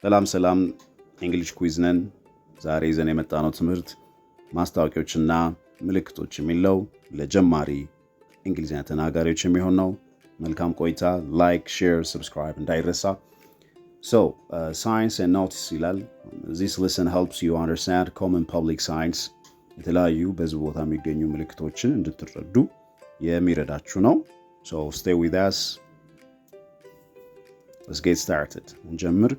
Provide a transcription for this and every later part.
ሰላም እንግሊሽ ኩዊዝ ነን። ዛሬ ይዘን የመጣነው ትምህርት ማስታወቂያዎችና ምልክቶች የሚለው ለጀማሪ እንግሊዝኛ ተናጋሪዎች የሚሆን ነው። መልካም ቆይታ። ላይክ፣ ሼር፣ ሰብስክራይብ እንዳይረሳ። So, signs and notice ይላል። This lesson helps you understand common public signs የተለያዩ በዚህ ቦታ የሚገኙ ምልክቶችን እንድትረዱ የሚረዳችሁ ነው። So, stay with us. Let's get started. እንጀምር።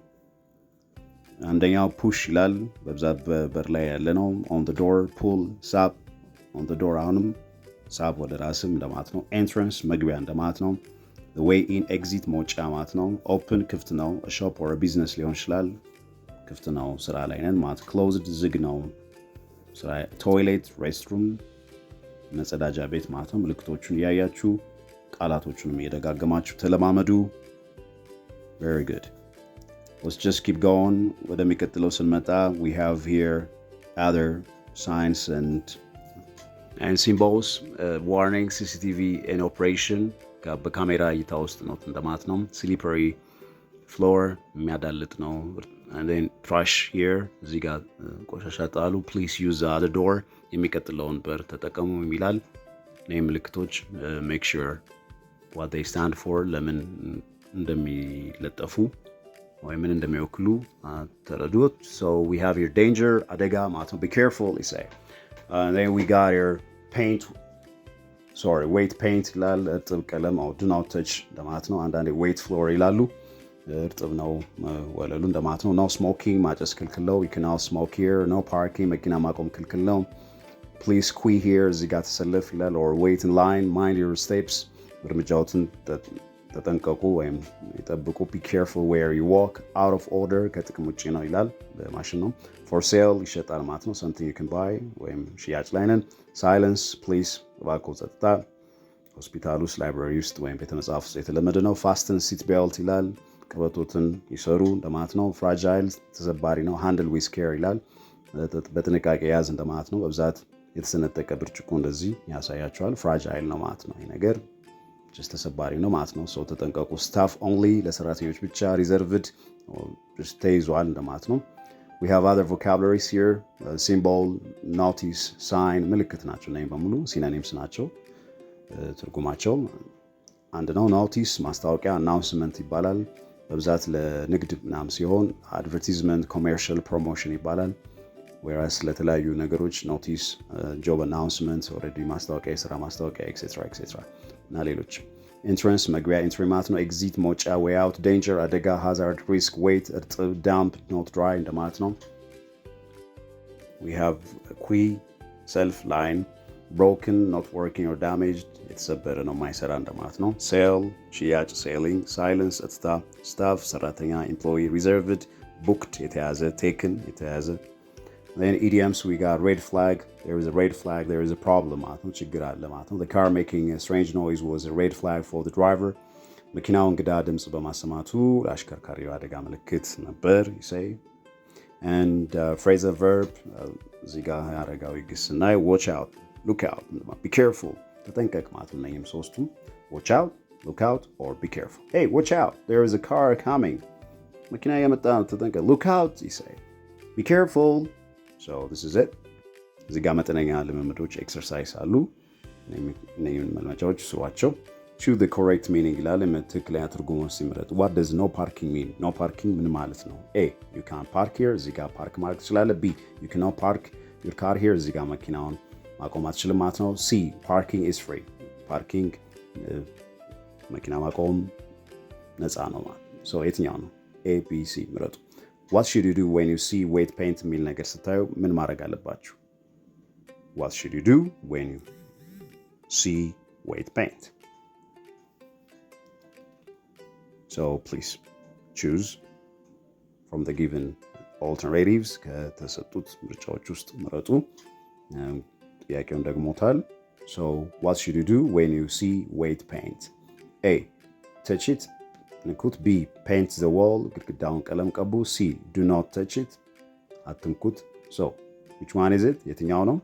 አንደኛው ፑሽ ይላል። በብዛት በበር ላይ ያለ ነው። on the door, pull, ሳብ on the door አሁንም ሳብ ወደ ራስም እንደማለት ነው። entrance መግቢያ እንደማለት ነው። the way in, exit መውጫ ማለት ነው። open ክፍት ነው። a shop or a business ሊሆን ይችላል። ክፍት ነው፣ ስራ ላይ ነን ማለት። closed ዝግ ነው። toilet, restroom መጸዳጃ ቤት ማለት ነው። ምልክቶቹን እያያችሁ ቃላቶቹንም እየደጋገማችሁ ተለማመዱ። very good. Let's just keep going. ወደሚቀጥለው ስንመጣ we have here other signs and symbols. Warning, CCTV in operation. በካሜራ እይታ ውስጥ ነው እንደማለት ነው። slippery floor የሚያዳልጥ ነው። and then trash here እዚህ ጋር ቆሻሻ ጣሉ። please use the other door የሚቀጥለውን በር ተጠቀሙ ይላል። እነዚህ ምልክቶች make sure what they stand for ለምን እንደሚለጠፉ ወይ ምን እንደሚወክሉ ተረዱት። so we have here danger አደጋ ማለት ነው። be careful you say. And then we got here weight paint ይላል። እርጥብ ቀለም do not touch እንደማለት ነው። አንዳንዴ weight floor ይላሉ። እርጥብ ነው ወለሉ እንደማለት ነው። no smoking ማጨስ ክልክል ነው። you cannot smoke here. no parking መኪና ማቆም ክልክል ነው። please queue here እዚህ ጋር ተሰለፍ ይላል። or wait in line, mind your steps እርምጃዎትን ተጠንቀቁ ወይም ይጠብቁ። be careful where you walk. out of order ከጥቅም ውጪ ነው ይላል። በማሽን ነው። for sale ይሸጣል ማለት ነው። something you can buy ወይም ሽያጭ ላይ ነን። silence please እባክዎ ጸጥታ። ሆስፒታል ውስጥ፣ ላይብራሪ ውስጥ ወይም ቤተ መጽሐፍ ውስጥ የተለመደ ነው። fasten seat belt ይላል። ቀበቶትን ይሰሩ እንደማለት ነው። fragile ተሰባሪ ነው። handle with care ይላል። በጥንቃቄ ያዝ እንደማለት ነው። በብዛት የተሰነጠቀ ብርጭቆ እንደዚህ ያሳያቸዋል። fragile ነው ማለት ነው። ይሄ ነገር just ተሰባሪ ነው ማለት ነው። ሰው ተጠንቀቁ። staff only ለሰራተኞች ብቻ። reserved just ተይዟል እንደማለት ነው። we have other vocabularies here. symbol, notice, sign ምልክት ናቸው። እነዚህ በሙሉ synonyms ናቸው። ትርጉማቸው አንድ ነው። notice ማስታወቂያ፣ announcement ይባላል። በብዛት ለንግድ ምናምን ሲሆን advertisement, commercial, promotion ይባላል። whereas ለተለያዩ ነገሮች notice, job announcement already ማስታወቂያ፣ የስራ ማስታወቂያ etc እና ሌሎች። entrance መግቢያ entry ማለት ነው። exit መውጫ way out። danger አደጋ፣ hazard risk weight እርጥብ damp not dry እንደማለት ነው። we have queue self line broken not working or damaged የተሰበረ ነው ማይሰራ እንደማለት ነው። sale ሽያጭ selling silence ጸጥታ staff ሰራተኛ employee reserved booked የተያዘ taken የተያዘ Then idioms we got red flag. There is a red flag. There is a problem. ችግር አለ ማለት ነው። The car making a strange noise was a red flag for the driver. መኪናው እንግዳ ድምጽ በማሰማቱ ለአሽከርካሪው አደጋ ምልክት ነበር you say. And phrasal verb እዚህ ጋር አረጋዊ ግስ እና watch out, look out, be careful ተጠንቀቅ ማለት ነው። እነኚህም ሶስቱም watch out, look out or be careful. Hey, watch out. There is a car coming. መኪና እየመጣ ነው ተጠንቀቅ. Look out you say. Be careful. So this is it. እዚህ ጋር መጠነኛ ልምምዶች ኤክሰርሳይዝ አሉ። እነዚህን መልመጃዎች ስሯቸው። choose the correct meaning ይላል። ትክክለኛ ትርጉሙን ሲመረጥ what does no parking mean? no parking ምን ማለት ነው? a you can't park here እዚህ ጋር ፓርክ ማድረግ ትችላለህ። b you cannot park your car here እዚህ ጋር መኪናውን ማቆም አትችልም ማለት ነው። c parking is free ፓርኪንግ መኪና ማቆም ነፃ ነው ማለት ነው። so የትኛው ነው? a b c ምረጡ። What should you do when you see weight paint የሚል ነገር ስታዩ ምን ማድረግ አለባችሁ? What should you do when you see weight paint? So please choose from the given alternatives. ከተሰጡት ምርጫዎች ውስጥ ምረጡ። ጥያቄውን ደግሞታል። So what should you do when you see weight paint? A. Touch it. ንኩት። B. paint the wall ግድግዳውን ቀለም ቀቡ። C. do not touch it አትንኩት። So which one is it? የትኛው ነው?